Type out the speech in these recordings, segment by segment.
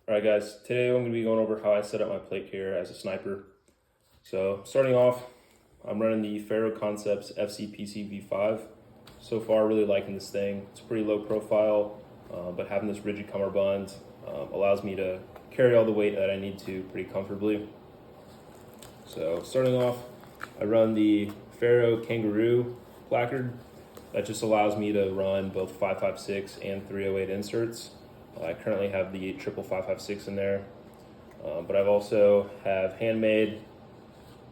All right, guys, today I'm going to be going over how I set up my plate carrier as a sniper. So starting off, I'm running the Ferro Concepts FCPC V5. So far, really liking this thing. It's pretty low profile, but having this rigid cummerbund allows me to carry all the weight that I need to pretty comfortably. So starting off, I run the Ferro Kangaroo placard. That just allows me to run both 5.56 and 308 inserts. I currently have the triple 5.56 in there, but I've also have handmade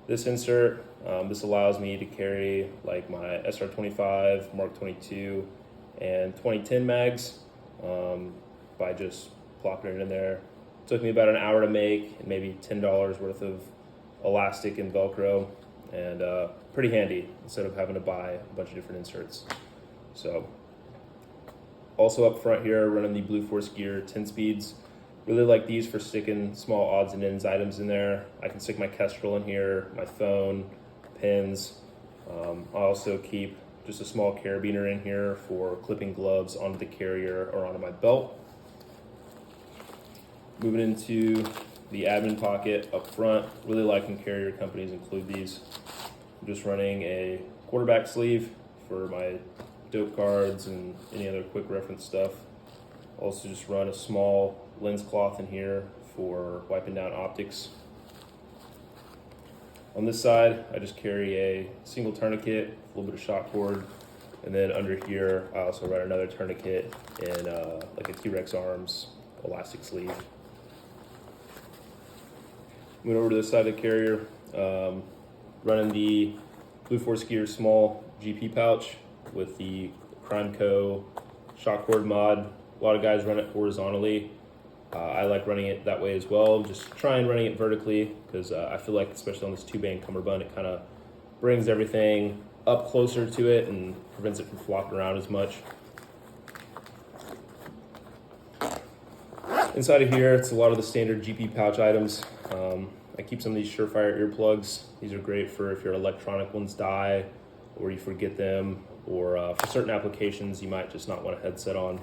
this insert. This allows me to carry like my SR25, Mark 22, and 2010 mags by just plopping it in there. It took me about an hour to make, and maybe $10 worth of elastic and Velcro, and pretty handy instead of having to buy a bunch of different inserts. So also up front here, running the Blue Force Gear 10 speeds. Really like these for sticking small odds and ends items in there. I can stick my Kestrel in here, my phone, pins. I also keep just a small carabiner in here for clipping gloves onto the carrier or onto my belt. Moving into the admin pocket up front. Really liking carrier companies include these. I'm just running a quarterback sleeve for my dope cards and any other quick reference stuff. Also just run a small lens cloth in here for wiping down optics. On this side, I just carry a single tourniquet, a little bit of shock cord, and then under here, I also run another tourniquet in like a T-Rex arms elastic sleeve. Moving over to this side of the carrier, running the Blue Force Gear small GP pouch with the Crime Co shock cord mod. A lot of guys run it horizontally. I like running it that way as well. Just trying running it vertically because I feel like, especially on this two-band cummerbund, it kind of brings everything up closer to it and prevents it from flopping around as much. Inside of here, it's a lot of the standard GP pouch items. I keep some of these Surefire earplugs. These are great for if your electronic ones die or you forget them, or for certain applications you might just not want a headset on.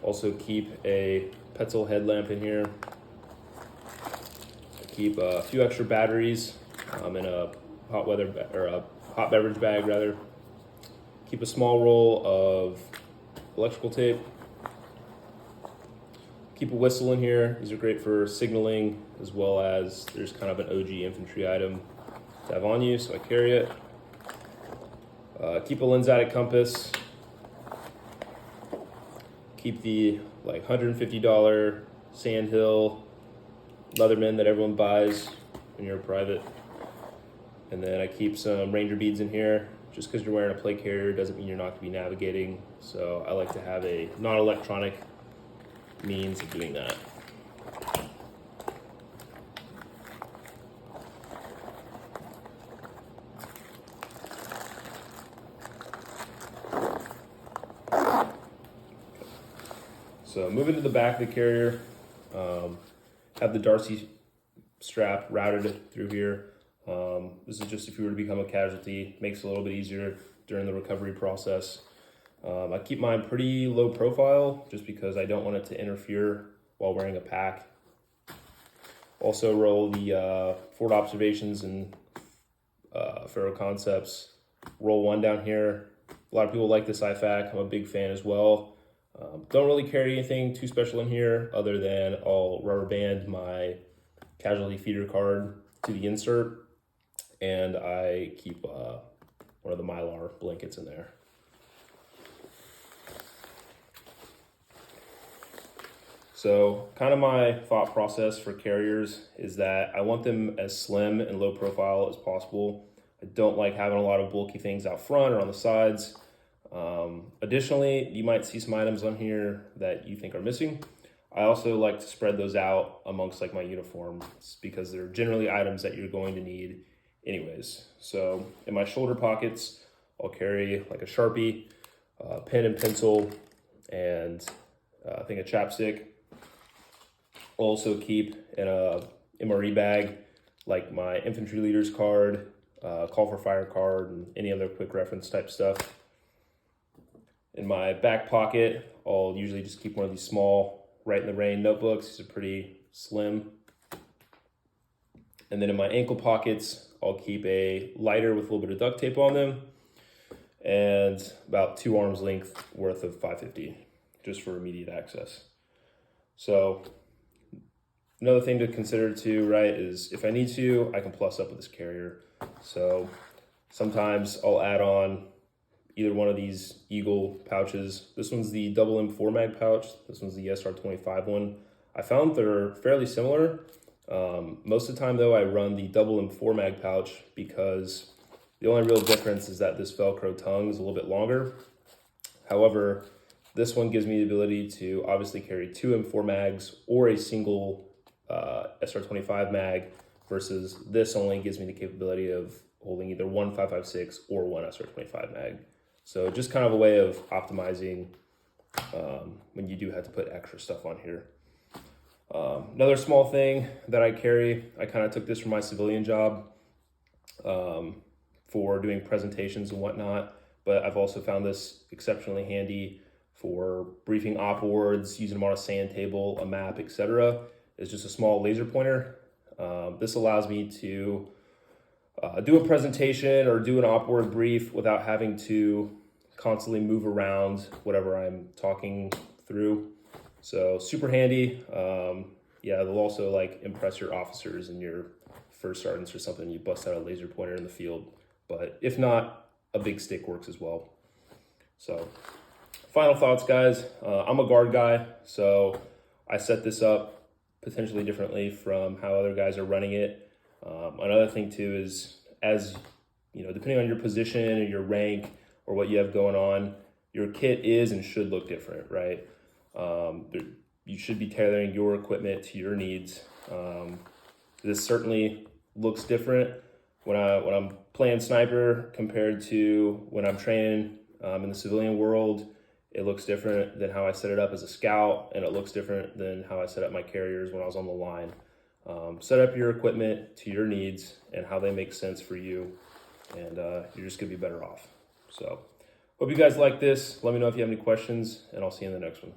Also keep a Petzl headlamp in here. I keep a few extra batteries in a hot beverage bag rather. Keep a small roll of electrical tape. Keep a whistle in here. These are great for signaling, as well as there's kind of an OG infantry item to have on you, so I carry it. Keep a lens-added compass. Keep the like $150 Sandhill Leatherman that everyone buys when you're a private. And then I keep some Ranger beads in here. Just because you're wearing a plate carrier doesn't mean you're not going to be navigating. So I like to have a non-electronic means of doing that. So moving to the back of the carrier, have the Darcy strap routed through here. This is just if you were to become a casualty, makes it a little bit easier during the recovery process. I keep mine pretty low profile just because I don't want it to interfere while wearing a pack. Also roll the Ford Observations and Ferro Concepts roll one down here. A lot of people like this IFAK. I'm a big fan as well. Don't really carry anything too special in here other than I'll rubber band my casualty feeder card to the insert, and I keep one of the Mylar blankets in there. So kind of my thought process for carriers is that I want them as slim and low profile as possible. I don't like having a lot of bulky things out front or on the sides. Additionally, you might see some items on here that you think are missing. I also like to spread those out amongst like my uniforms because they're generally items that you're going to need anyways. So in my shoulder pockets, I'll carry like a Sharpie, pen and pencil, and I think a chapstick. Also keep in a MRE bag like my infantry leader's card, call for fire card, and any other quick reference type stuff. In my back pocket, I'll usually just keep one of these small Write in the Rain notebooks. These are pretty slim. And then in my ankle pockets, I'll keep a lighter with a little bit of duct tape on them and about 2 arms length worth of 550 just for immediate access. So another thing to consider too, right, is if I need to, I can plus up with this carrier. So sometimes I'll add on either one of these Eagle pouches. This one's the double M4 mag pouch. This one's the SR25 one. I found they're fairly similar. Most of the time though, I run the double M4 mag pouch because the only real difference is that this Velcro tongue is a little bit longer. However, this one gives me the ability to obviously carry 2 M4 mags or a single SR25 mag, versus this only gives me the capability of holding either one 5.56 or one SR25 mag. So just kind of a way of optimizing when you do have to put extra stuff on here. Another small thing that I carry, I kind of took this from my civilian job for doing presentations and whatnot, but I've also found this exceptionally handy for briefing op boards, using them on a sand table, a map, etc. It's just a small laser pointer. This allows me to do a presentation or do an op board brief without having to constantly move around whatever I'm talking through. So super handy. Yeah, they'll also like impress your officers and your first sergeants or something. You bust out a laser pointer in the field, but if not, a big stick works as well. So final thoughts, guys. I'm a guard guy, so I set this up potentially differently from how other guys are running it. Another thing too is, as you know, depending on your position or your rank or what you have going on, your kit is and should look different, right? You should be tailoring your equipment to your needs. This certainly looks different when I'm playing sniper compared to when I'm training in the civilian world. It looks different than how I set it up as a scout, and it looks different than how I set up my carriers when I was on the line. Set up your equipment to your needs and how they make sense for you, and you're just gonna be better off. So hope you guys like this. Let me know if you have any questions, and I'll see you in the next one.